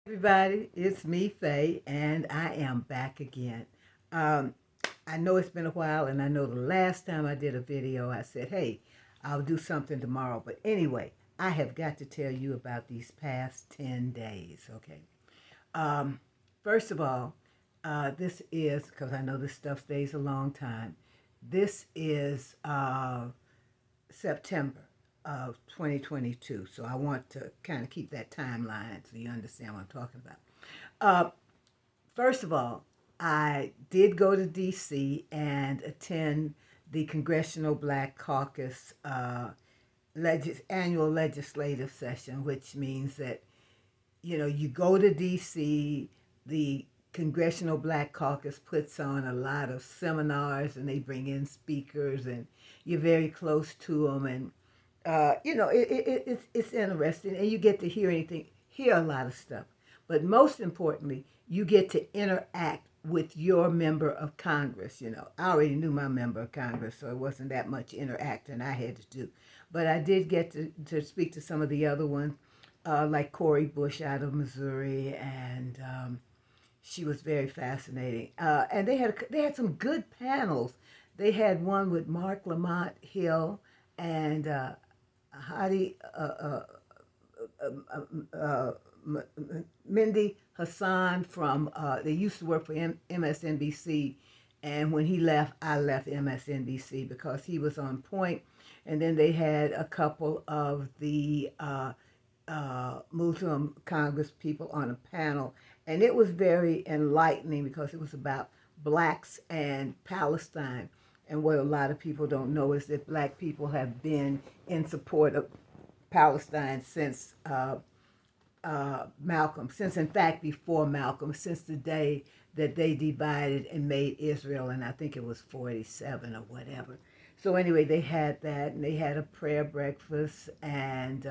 Everybody, it's me, Faye, and I am back again. Um, I know it's been a while, and I know the last time I did a video, I said, hey, I'll do something tomorrow. But anyway, I have got to tell you about these past 10 days, okay? Um, First of all, this is, because I know this stuff stays a long time, this is September of 2022. So I want to kind of keep that timeline so you understand what I'm talking about. Uh, First of all, I did go to D.C. and attend the Congressional Black Caucus annual legislative session, which means that you go to D.C., the Congressional Black Caucus puts on a lot of seminars and they bring in speakers and you're very close to them. And, it's interesting and you get to hear a lot of stuff. But most importantly, you get to interact with your member of Congress. I already knew my member of Congress, so it wasn't that much interacting I had to do. But I did get to speak to some of the other ones like Cori Bush out of Missouri, and she was very fascinating. And they had some good panels. They had one with Mark Lamont Hill and Hadi Mindy Hassan from. They used to work for MSNBC, and when he left, I left MSNBC because he was on point. And then they had a couple of the Muslim Congress people on a panel, and it was very enlightening because it was about blacks and Palestine. And what a lot of people don't know is that black people have been in support of Palestine since Malcolm, since in fact before Malcolm, since the day that they divided and made Israel, and I think it was 47 or whatever. So anyway, they had that, and they had a prayer breakfast, and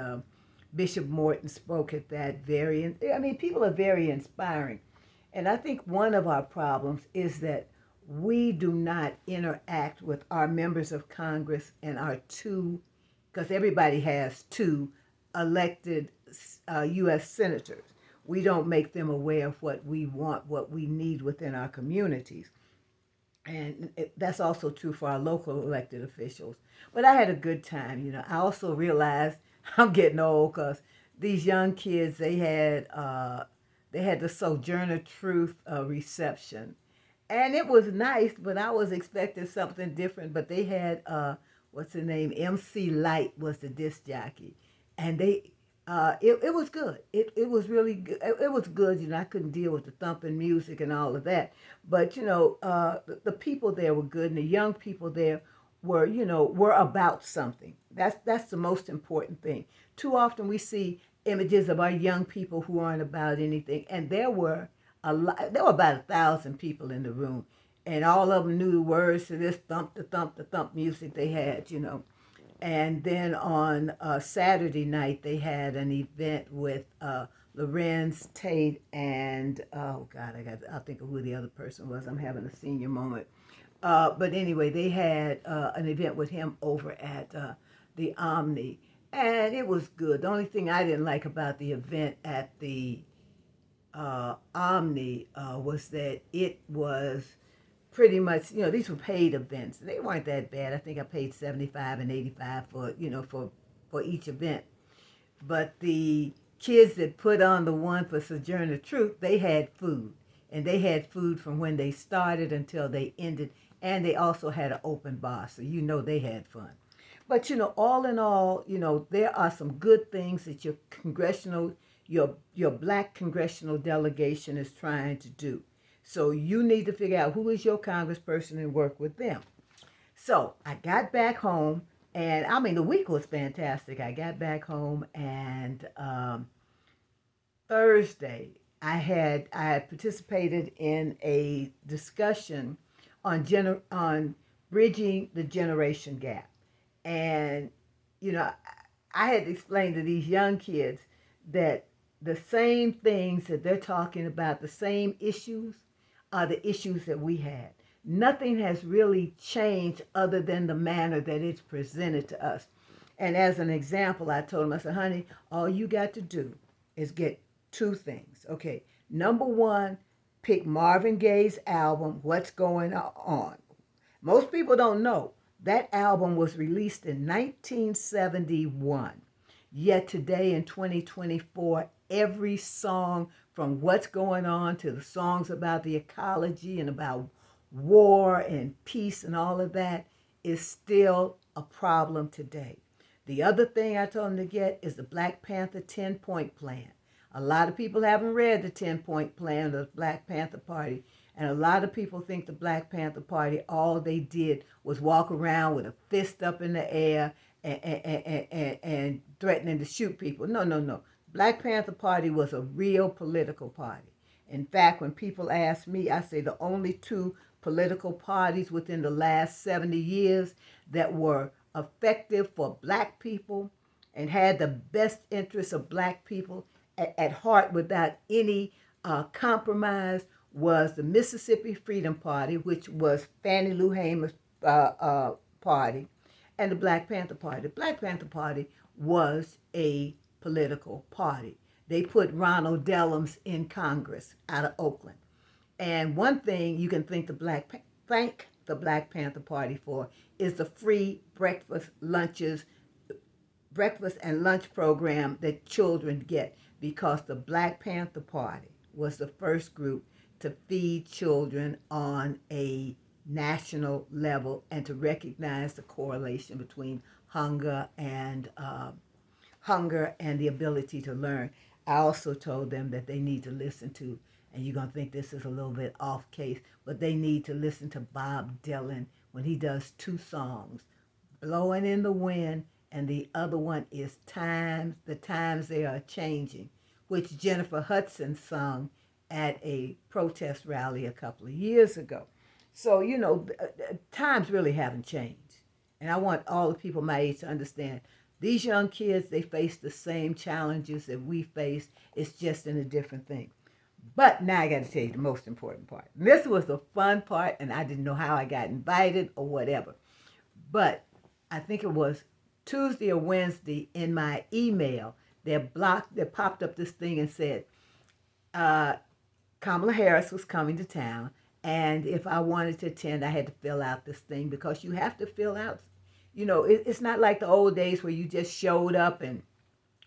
Bishop Morton spoke at that. People are very inspiring. And I think one of our problems is that we do not interact with our members of Congress and our two, because everybody has two elected U.S. senators. We don't make them aware of what we want, what we need within our communities. And that's also true for our local elected officials. But I had a good time. I also realized I'm getting old because these young kids, they had the Sojourner Truth reception, and it was nice. But I was expecting something different. But they had what's the name? MC Light was the disc jockey, and it was good. It was really good. It was good. I couldn't deal with the thumping music and all of that. But the people there were good, and the young people there were about something. That's the most important thing. Too often we see images of our young people who aren't about anything, and there were a lot. There were about 1,000 people in the room, and all of them knew the words to this the thump music they had. And then on Saturday night, they had an event with Lorenz, Tate, and oh God, I'll think of who the other person was. I'm having a senior moment. But anyway, they had an event with him over at the Omni, and it was good. The only thing I didn't like about the event at the Omni was that it was pretty much, these were paid events. They weren't that bad. I think I paid 75 and 85 for each event. But the kids that put on the one for Sojourner Truth, they had food. And they had food from when they started until they ended. And they also had an open bar. So they had fun. But all in all, there are some good things that your black congressional delegation is trying to do. So you need to figure out who is your congressperson and work with them. So I got back home, and the week was fantastic. I got back home, and Thursday I had participated in a discussion on bridging the generation gap, and I had explained to these young kids that the same things that they're talking about, the same issues, are the issues that we had. Nothing has really changed other than the manner that it's presented to us. And as an example, I told him, I said, honey, all you got to do is get two things. Okay, number one, pick Marvin Gaye's album, What's Going On. Most people don't know that album was released in 1971. Yet today in 2024, every song from What's Going On to the songs about the ecology and about war and peace and all of that is still a problem today. The other thing I told them to get is the Black Panther 10-point plan. A lot of people haven't read the 10-point plan of the Black Panther Party, and a lot of people think the Black Panther Party, all they did was walk around with a fist up in the air and threatening to shoot people. No, no, no. Black Panther Party was a real political party. In fact, when people ask me, I say the only two political parties within the last 70 years that were effective for black people and had the best interests of black people at heart without any compromise was the Mississippi Freedom Party, which was Fannie Lou Hamer's party, and the Black Panther Party. The Black Panther Party was a political party. They put Ronald Dellums in Congress out of Oakland. And one thing you can thank the Black Panther Party for is the free breakfast and lunch program that children get, because the Black Panther Party was the first group to feed children on a national level and to recognize the correlation between hunger and the ability to learn. I also told them that they need to listen to, and you're going to think this is a little bit off case, but they need to listen to Bob Dylan when he does two songs, Blowing in the Wind, and the other one is The Times They Are Changing, which Jennifer Hudson sung at a protest rally a couple of years ago. So, times really haven't changed. And I want all the people my age to understand, these young kids, they face the same challenges that we faced. It's just in a different thing. But now I got to tell you the most important part. This was the fun part, and I didn't know how I got invited or whatever. But I think it was Tuesday or Wednesday in my email, they popped up this thing and said, Kamala Harris was coming to town, and if I wanted to attend, I had to fill out this thing, because you have to fill out, it's not like the old days where you just showed up and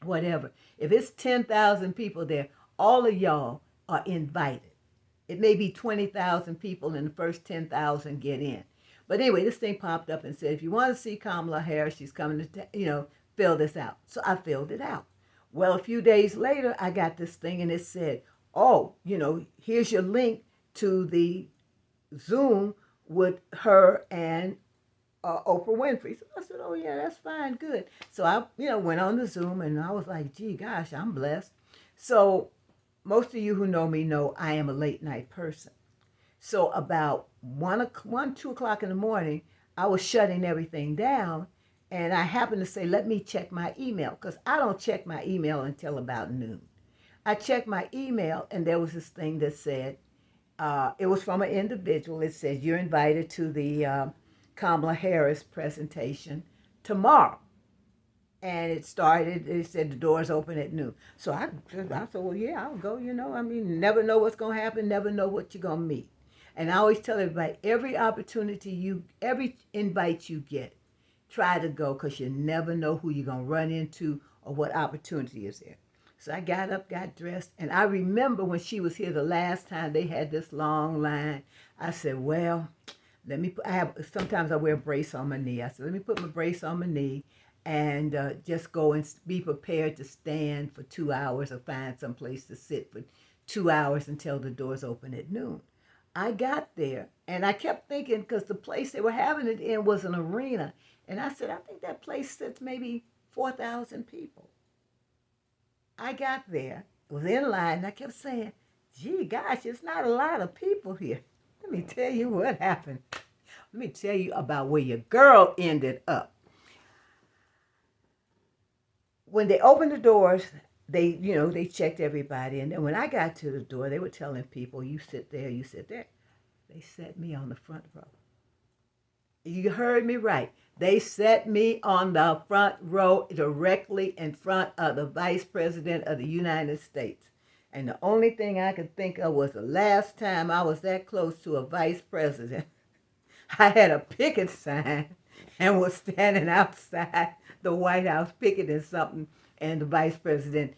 whatever. If it's 10,000 people there, all of y'all are invited. It may be 20,000 people and the first 10,000 get in. But anyway, this thing popped up and said, if you want to see Kamala Harris, she's coming to, fill this out. So I filled it out. Well, a few days later, I got this thing and it said, here's your link to the Zoom with her and Oprah Winfrey. So I said, oh yeah, that's fine, good. So I, went on the Zoom and I was like, gee, gosh, I'm blessed. So most of you who know me know I am a late night person. So about 2 o'clock in the morning, I was shutting everything down, and I happened to say, let me check my email, because I don't check my email until about noon. I checked my email, and there was this thing that said, it was from an individual. It said, you're invited to the Kamala Harris presentation tomorrow. And it said the doors open at noon. So I said, well, yeah, I'll go, never know what's going to happen, never know what you're going to meet. And I always tell everybody, every invite you get, try to go, because you never know who you're going to run into or what opportunity is there. So I got up, got dressed, and I remember when she was here the last time, they had this long line. I said, well, sometimes I wear a brace on my knee. I said, let me put my brace on my knee and just go and be prepared to stand for 2 hours or find some place to sit for 2 hours until the doors open at noon. I got there, and I kept thinking, because the place they were having it in was an arena, and I said, I think that place sits maybe 4,000 people. I got there, was in line, and I kept saying, gee, gosh, it's not a lot of people here. Let me tell you what happened. Let me tell you about where your girl ended up. When they opened the doors, they checked everybody. And then when I got to the door, they were telling people, you sit there, you sit there. They set me on the front row. You heard me right. They set me on the front row directly in front of the Vice President of the United States. And the only thing I could think of was the last time I was that close to a vice president. I had a picket sign and was standing outside the White House picketing something, and the vice president,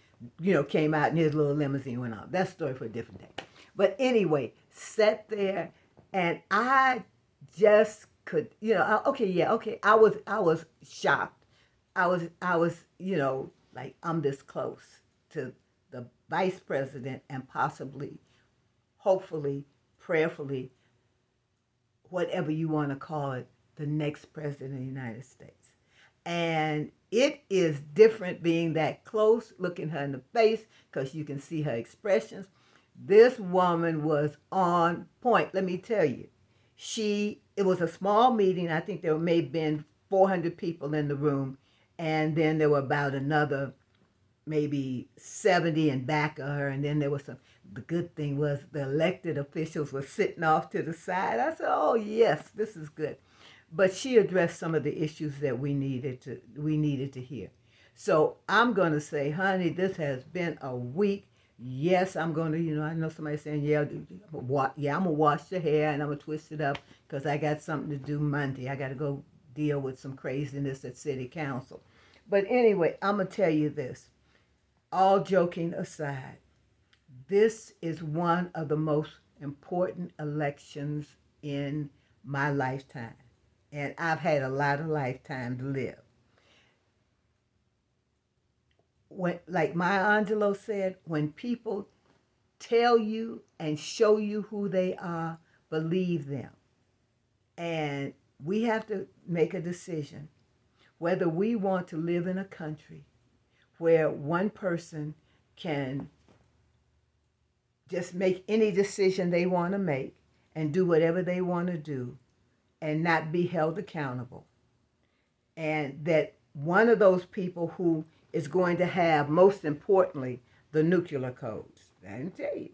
came out in his little limousine and went on. That's a story for a different day. But anyway, sat there, and I just could, okay. I was shocked. I was, like, I'm this close to the vice president and possibly, hopefully, prayerfully, whatever you want to call it, the next president of the United States. And it is different being that close, looking her in the face, because you can see her expressions. This woman was on point, let me tell you. It was a small meeting. I think there may have been 400 people in the room, and then there were about another maybe 70 in back of her, and then there was the good thing was the elected officials were sitting off to the side. I said, oh yes, this is good. But she addressed some of the issues that we needed to hear. So I'm going to say, honey, this has been a week. Yes, I'm going to, I know somebody saying, I'm going to wash the hair and I'm going to twist it up because I got something to do Monday. I got to go deal with some craziness at City Council. But anyway, I'm going to tell you this. All joking aside, this is one of the most important elections in my lifetime. And I've had a lot of lifetime to live. Like Maya Angelou said, when people tell you and show you who they are, believe them. And we have to make a decision whether we want to live in a country where one person can just make any decision they want to make and do whatever they want to do and not be held accountable. And that one of those people who is going to have, most importantly, the nuclear codes. I didn't tell you,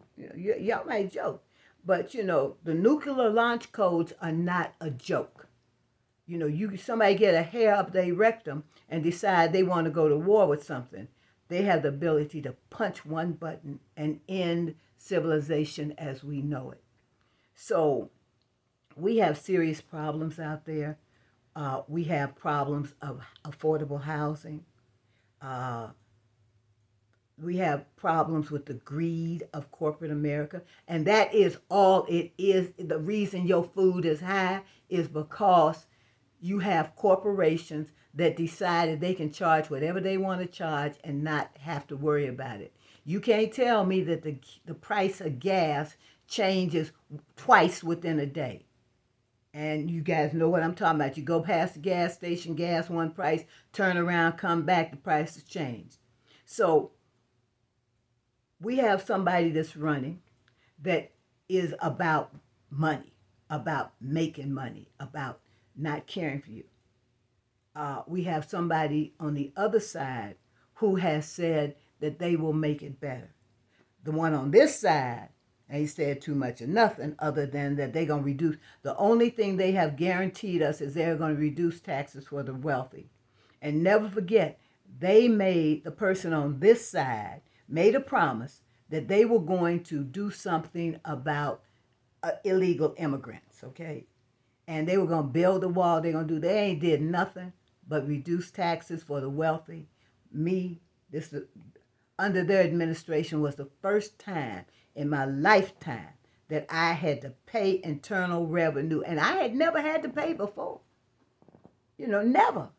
y'all might joke, but the nuclear launch codes are not a joke. Somebody get a hair up their rectum and decide they want to go to war with something. They have the ability to punch one button and end civilization as we know it. So we have serious problems out there. We have problems of affordable housing. We have problems with the greed of corporate America. And that is all it is. The reason your food is high is because you have corporations that decided they can charge whatever they want to charge and not have to worry about it. You can't tell me that the price of gas changes twice within a day. And you guys know what I'm talking about. You go past the gas station, gas one price, turn around, come back, the price has changed. So we have somebody that's running that is about money, about making money, about not caring for you. We have somebody on the other side who has said that they will make it better. The one on this side ain't said too much or nothing other than that they're going to reduce. The only thing they have guaranteed us is they're going to reduce taxes for the wealthy. And never forget, the person on this side made a promise that they were going to do something about illegal immigrants, okay? And they were going to build a wall. They ain't did nothing but reduce taxes for the wealthy. Under their administration was the first time in my lifetime that I had to pay internal revenue. And I had never had to pay before. Never.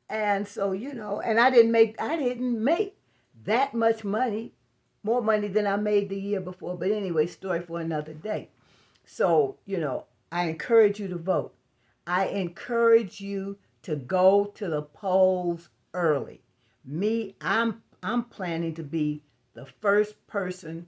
And so, and I didn't make that much money, more money than I made the year before. But anyway, story for another day. So, I encourage you to vote. I encourage you to go to the polls early. I'm planning to be the first person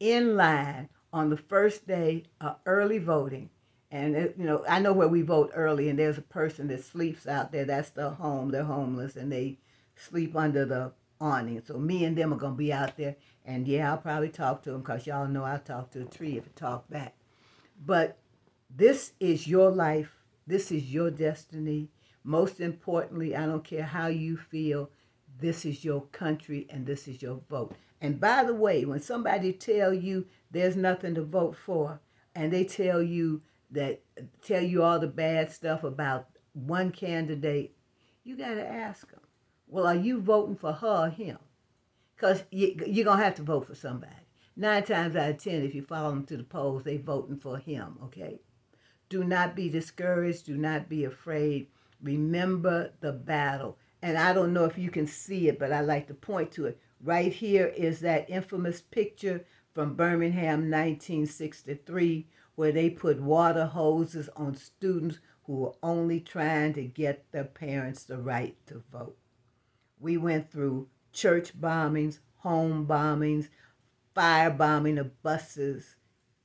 in line on the first day of early voting. And, I know where we vote early, and there's a person that sleeps out there. That's their home. They're homeless, and they sleep under the awning. So me and them are going to be out there. And, yeah, I'll probably talk to them because y'all know I'll talk to a tree if it talk back. But this is your life. This is your destiny. Most importantly, I don't care how you feel. This is your country, and this is your vote. And by the way, when somebody tell you there's nothing to vote for, and they tell you all the bad stuff about one candidate, you got to ask them, well, are you voting for her or him? Because you're going to have to vote for somebody. 9 times out of 10, if you follow them to the polls, they voting for him, okay? Do not be discouraged. Do not be afraid. Remember the battle. And I don't know if you can see it, but I like to point to it. Right here is that infamous picture from Birmingham, 1963, where they put water hoses on students who were only trying to get their parents the right to vote. We went through church bombings, home bombings, firebombing of buses,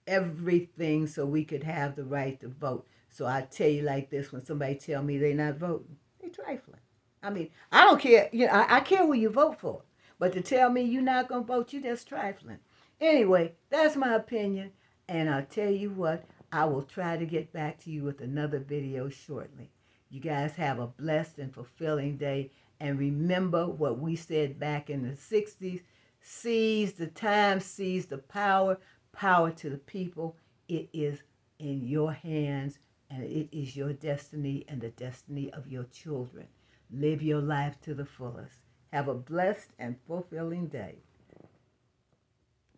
everything so we could have the right to vote. So I tell you like this, when somebody tell me they not voting, they trifling. I mean, I don't care. I care who you vote for. But to tell me you're not going to vote, you just trifling. Anyway, that's my opinion. And I'll tell you what, I will try to get back to you with another video shortly. You guys have a blessed and fulfilling day. And remember what we said back in the 60s. Seize the time, seize the power. Power to the people. It is in your hands, and it is your destiny and the destiny of your children. Live your life to the fullest. Have a blessed and fulfilling day.